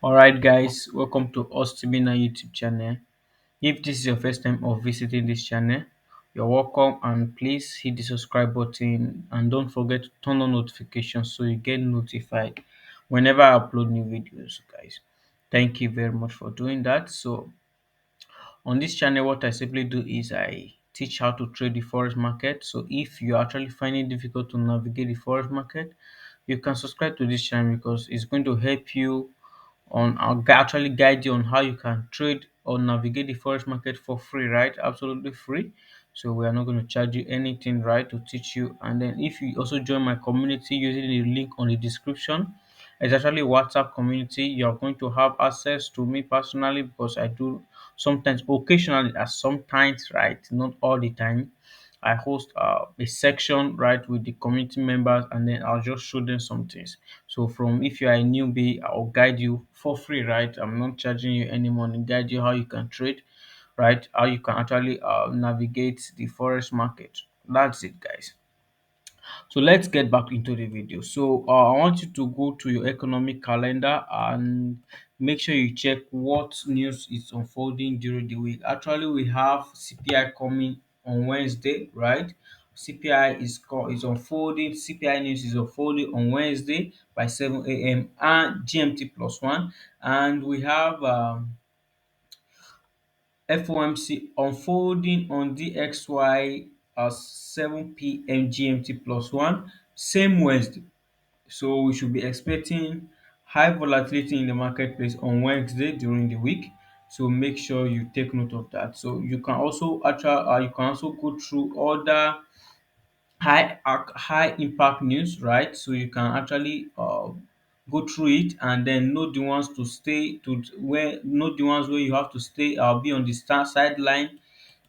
Alright guys, welcome to Bina YouTube channel. If this is your first time of visiting this channel, you're welcome and please hit the subscribe button and don't forget to turn on notifications so you get notified whenever I upload new videos guys. Thank you very much for doing that. So on this channel what I simply do is I teach how to trade the forex market. So if you actually find it difficult to navigate the forex market, you can subscribe to this channel because it's going to help you on actually guide you on how you can trade or navigate the forex market for free, right? Absolutely free. So we are not going to charge you anything, right, to teach you. And then if you also join my community using the link on the description, it's actually a WhatsApp community. You are going to have access to me personally because I do sometimes, occasionally, as sometimes, right, not all the time. I host a section right with the community members, and then I'll just show them some things. So from if you are a newbie, I'll guide you for free, right? I'm not charging you any money. Guide you how you can trade, right? How you can actually navigate the forex market. That's it, guys. So let's get back into the video. So I want you to go to your economic calendar and make sure you check what news is unfolding during the week. Actually, we have CPI coming on Wednesday, right? CPI is unfolding. CPI news is unfolding on Wednesday by 7 a.m. and GMT plus one, and we have FOMC unfolding on DXY at 7 p.m. GMT plus one, same Wednesday. So we should be expecting high volatility in the marketplace on Wednesday during the week. So make sure you take note of that. So you can also go through other high impact news, right? So you can actually go through it and then know the ones to stay to where know the ones where you have to stay be on the sideline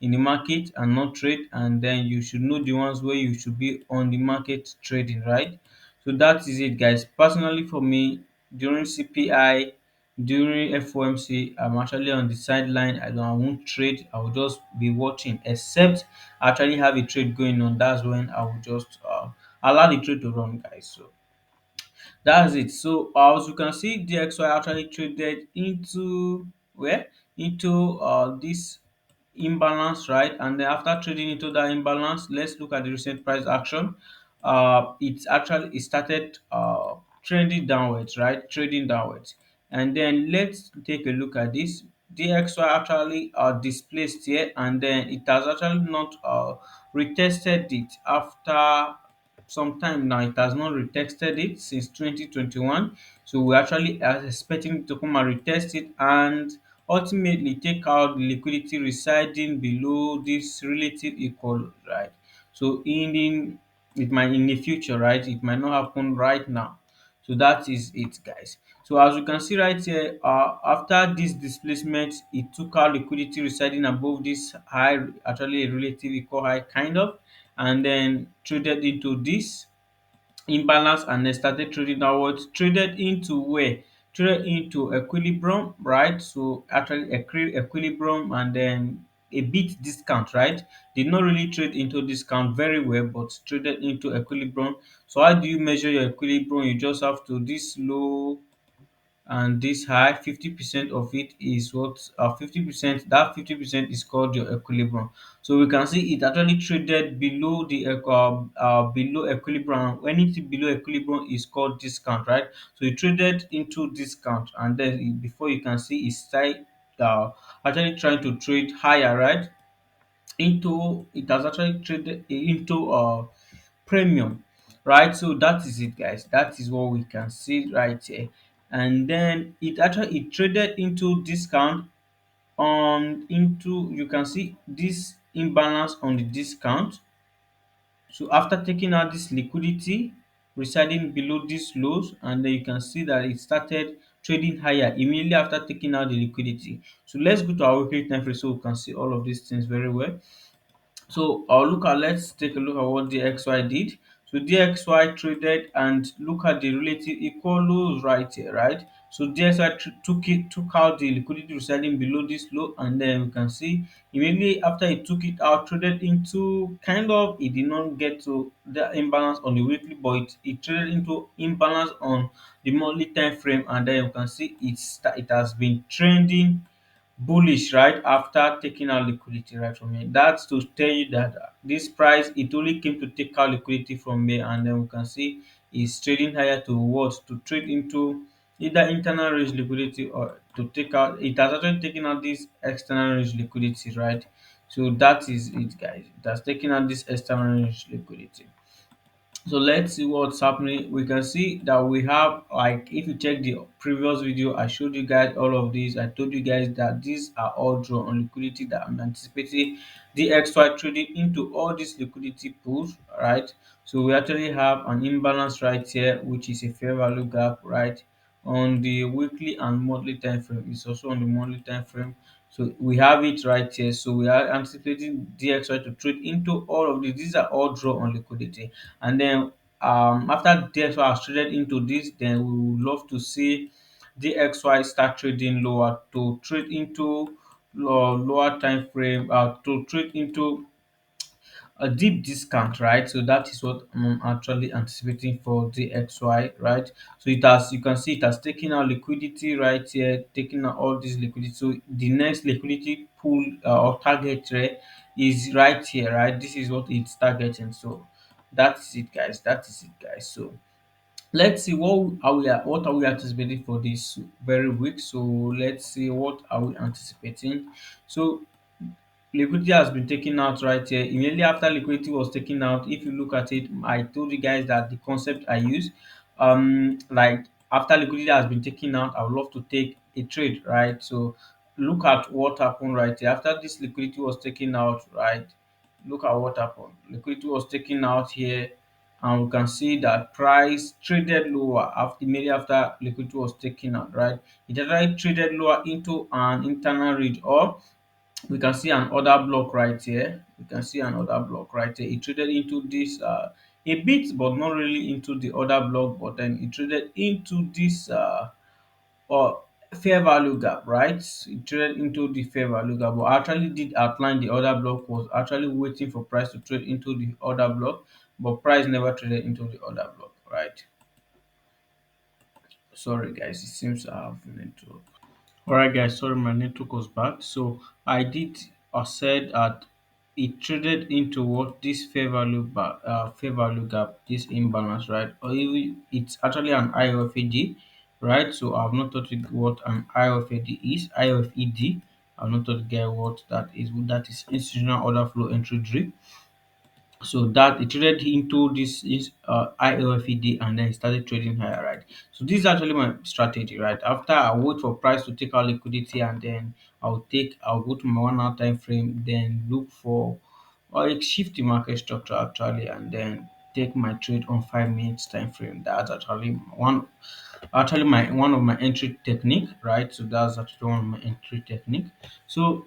in the market and not trade, and then you should know the ones where you should be on the market trading, right? So that is it, guys. Personally, for me, during CPI, during FOMC, I'm actually on the sideline. I won't trade. I will just be watching, except I actually have a trade going on. That's when I will just allow the trade to run, guys. So that's it. So as you can see, DXY actually traded into where into this imbalance, right? And then after trading into that imbalance, let's look at the recent price action. It started trending downwards, right? Trading downwards, and then let's take a look at this. DXY actually displaced here, and then it has actually not retested it after some time now. It has not retested it since 2021. So we actually are expecting it to come and retest it and ultimately take out the liquidity residing below this relative equal, right? So it might in the future, right? It might not happen right now. So that is it, guys. So as you can see right here, after this displacement, it took out liquidity residing above this high, actually a relative equal high kind of, and then traded into this imbalance and then started trading downwards. Traded into where? Traded into equilibrium, right? So actually equilibrium and then a bit discount, right? Did not really trade into discount very well, but traded into equilibrium. So how do you measure your equilibrium? You just have to this low and this high. 50% of it is what 50%, that 50% is called your equilibrium. So we can see it actually traded below the below equilibrium. Anything below equilibrium is called discount, right? So it traded into discount, and then before you can see it's uh, actually trying to trade higher, right? Into it has actually traded into premium, right? So that is it, guys. That is what we can see right here. And then it traded into discount on into you can see this imbalance on the discount. So after taking out this liquidity residing below these lows, and then you can see that it started trading higher immediately after taking out the liquidity. So let's go to our weekly time frame so we can see all of these things very well. So let's take a look at what DXY did. So DXY traded and look at the relative equal lows right here, right? So DXY took out the liquidity residing below this low, and then we can see immediately after it took it out, traded into kind of, it did not get to the imbalance on the weekly, but it traded into imbalance on the monthly time frame, and then you can see it has been trending bullish right after taking out liquidity right from here. That's to tell you that this price, it only came to take out liquidity from here, and then we can see it's trading higher to what, to trade into either internal range liquidity, or to take out, it has actually taken out this external range liquidity, right? So that is it, guys. It has taken out this external range liquidity. So let's see what's happening. We can see that we have, like, if you check the previous video, I showed you guys all of these. I told you guys that these are all draw on liquidity that I'm anticipating the XY trading into all these liquidity pools, right? So we actually have an imbalance right here, which is a fair value gap, right? On the weekly and monthly time frame. It's also on the monthly time frame. So we have it right here. So we are anticipating DXY to trade into all of these. These are all draw on liquidity. And then after DXY has traded into this, then we would love to see DXY start trading lower, to trade into lower time frame, to trade into a deep discount, right? So that is what I'm actually anticipating for the XY, right? So it has, you can see it has taken out liquidity right here, taking out all this liquidity. So the next liquidity pool or target rate is right here, right? This is what it's targeting. So that's it, guys. That is it, guys. So let's see what are we anticipating for this very week. So let's see what are we anticipating. So liquidity has been taken out right here. Immediately after liquidity was taken out, if you look at it, I told you guys that the concept I use, like, after liquidity has been taken out, I would love to take a trade, right? So look at what happened right here. After this liquidity was taken out, right? Look at what happened. Liquidity was taken out here, and we can see that price traded lower after, immediately after liquidity was taken out, right? It actually traded lower into an internal range, or we can see an order block right here. We can see an order block right here. It traded into this a bit, but not really into the order block, but then it traded into this or fair value gap, right? It traded into the fair value gap, but actually did outline the order block, was actually waiting for price to trade into the order block, but price never traded into the order block, right? Sorry guys, it seems I have been into. Alright guys, sorry my network was bad. So I did said that it traded into what this fair value gap, this imbalance, right? Or even it's actually an IOFAD, right? So I've not taught you what an IOFAD is. IOFED, I've not taught you guys what that is. That is institutional order flow entry drill. So that it traded into this is IOFED, and then it started trading higher, right? So this is actually my strategy, right? After I wait for price to take out liquidity, and then I'll go to my 1 hour time frame, then look for or shift the market structure actually, and then take my trade on 5 minutes time frame. That's actually my one of my entry technique, right? So that's actually one of my entry technique. So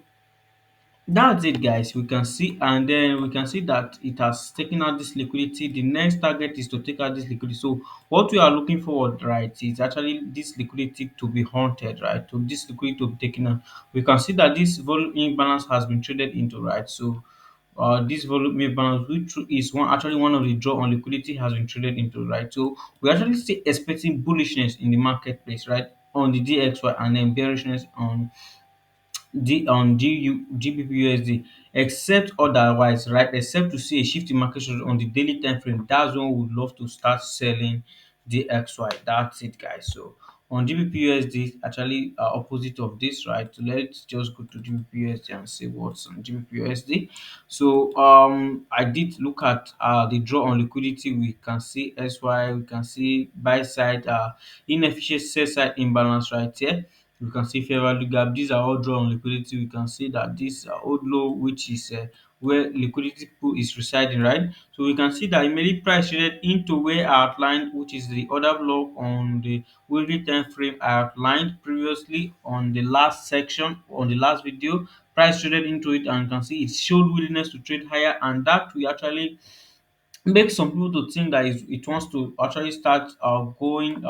that's it, guys. We can see, and then we can see that it has taken out this liquidity. The next target is to take out this liquidity. So what we are looking forward, right, is actually this liquidity to be haunted, right? To this liquidity to be taken out. We can see that this volume imbalance has been traded into, right? So this volume imbalance, which is one of the draw on liquidity, has been traded into, right? So we actually see expecting bullishness in the marketplace, right? On the DXY, and then bearishness on GBPUSD, except otherwise, right? Except to see a shift in market structure on the daily time frame, that's when we would love to start selling the XY. That's it, guys. So on GBPUSD, actually opposite of this, right? So let's just go to GBPUSD and see what's on GBPUSD. So I did look at the draw on liquidity. We can see SY, we can see buy side inefficient sell side imbalance right here. We can see fair value gap. These are all draw on liquidity. We can see that this old low, which is where liquidity pool is residing, right? So we can see that immediate price traded into where I outlined, which is the order block on the weekly time frame I outlined previously on the last section, on the last video. Price traded into it, and you can see it showed willingness to trade higher, and that we actually make some people to think that it wants to actually start going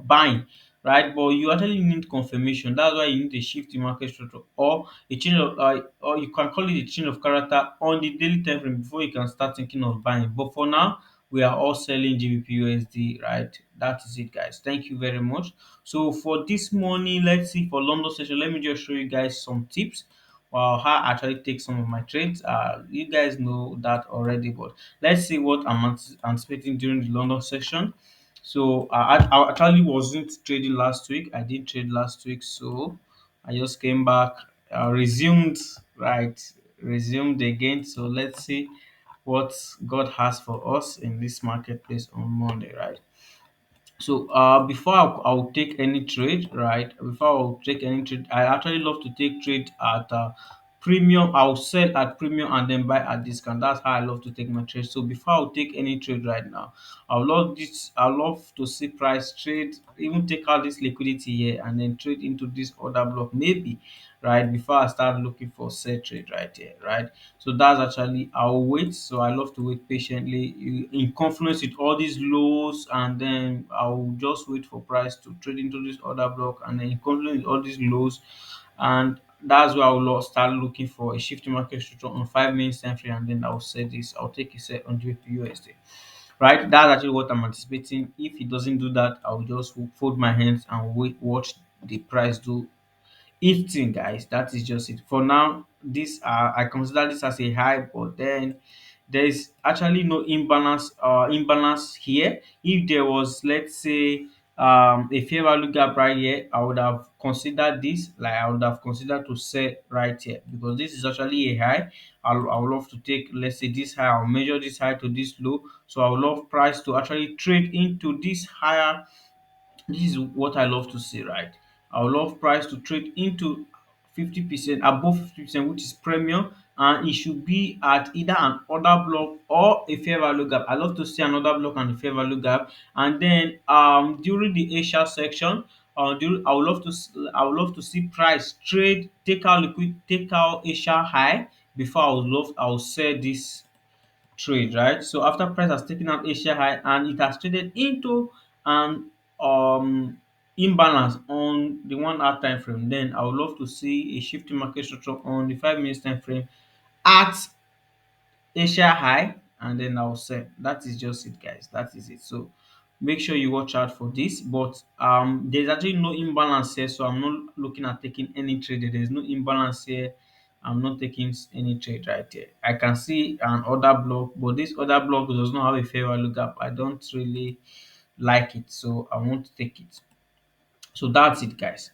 buying. right? But you actually need confirmation. That's why you need a shift in market structure or a change of or you can call it a change of character on the daily time frame before you can start thinking of buying. But for now, we are all selling GBPUSD, right? That is it, guys. Thank you very much. So for this morning, let's see for London session. Let me just show you guys some tips. How I actually take some of my trades. You guys know that already, but let's see what I'm anticipating during the London session. So I actually wasn't trading last week. I did trade last week, so I just came back, resumed, right, resumed again. So let's see what God has for us in this marketplace on Monday, right? So before I'll take any trade, right? Before I'll take any trade, I actually love to take trade at premium. I'll sell at premium and then buy at discount. That's how I love to take my trade. So before I'll take any trade right now, I would love this. I love to see price trade, even take out this liquidity here and then trade into this other block, maybe, right? Before I start looking for set trade right here, right? So that's actually I'll wait. So I love to wait patiently in confluence with all these lows, and then I'll just wait for price to trade into this other block, and then in confluence with all these lows, and that's where start looking for a shifting market structure on 5 minutes time frame, and then I'll set this. I'll take a set on GBPUSD. Right, that's actually what I'm anticipating. If it doesn't do that, I'll just fold my hands and wait, watch the price do 18, guys. That is just it for now. This I consider this as a high, but then there is actually no imbalance here. If there was, let's say, a fair value gap right here, I would have considered this, like I would have considered to sell right here, because this is actually a high. I would love to take, let's say, this high. I'll measure this high to this low, so I would love price to actually trade into this higher. This is what I love to see, right? I would love price to trade into 50%, above 50%, which is premium, and it should be at either an order block or a fair value gap. I love to see another block and a fair value gap. And then during the Asia section, I would love to see price trade, take out Asia high before I will sell this trade, right? So after price has taken out Asia high and it has traded into an imbalance on the 1 hour time frame, then I would love to see a shifting market structure on the 5 minutes time frame at Asia high, and then I'll sell. That is just it, guys. That is it. So make sure you watch out for this. But there's actually no imbalance here, so I'm not looking at taking any trade. There's no imbalance here. I'm not taking any trade right here. I can see an order block, but this other block does not have a fair value gap. I don't really like it, so I won't take it. So that's it, guys.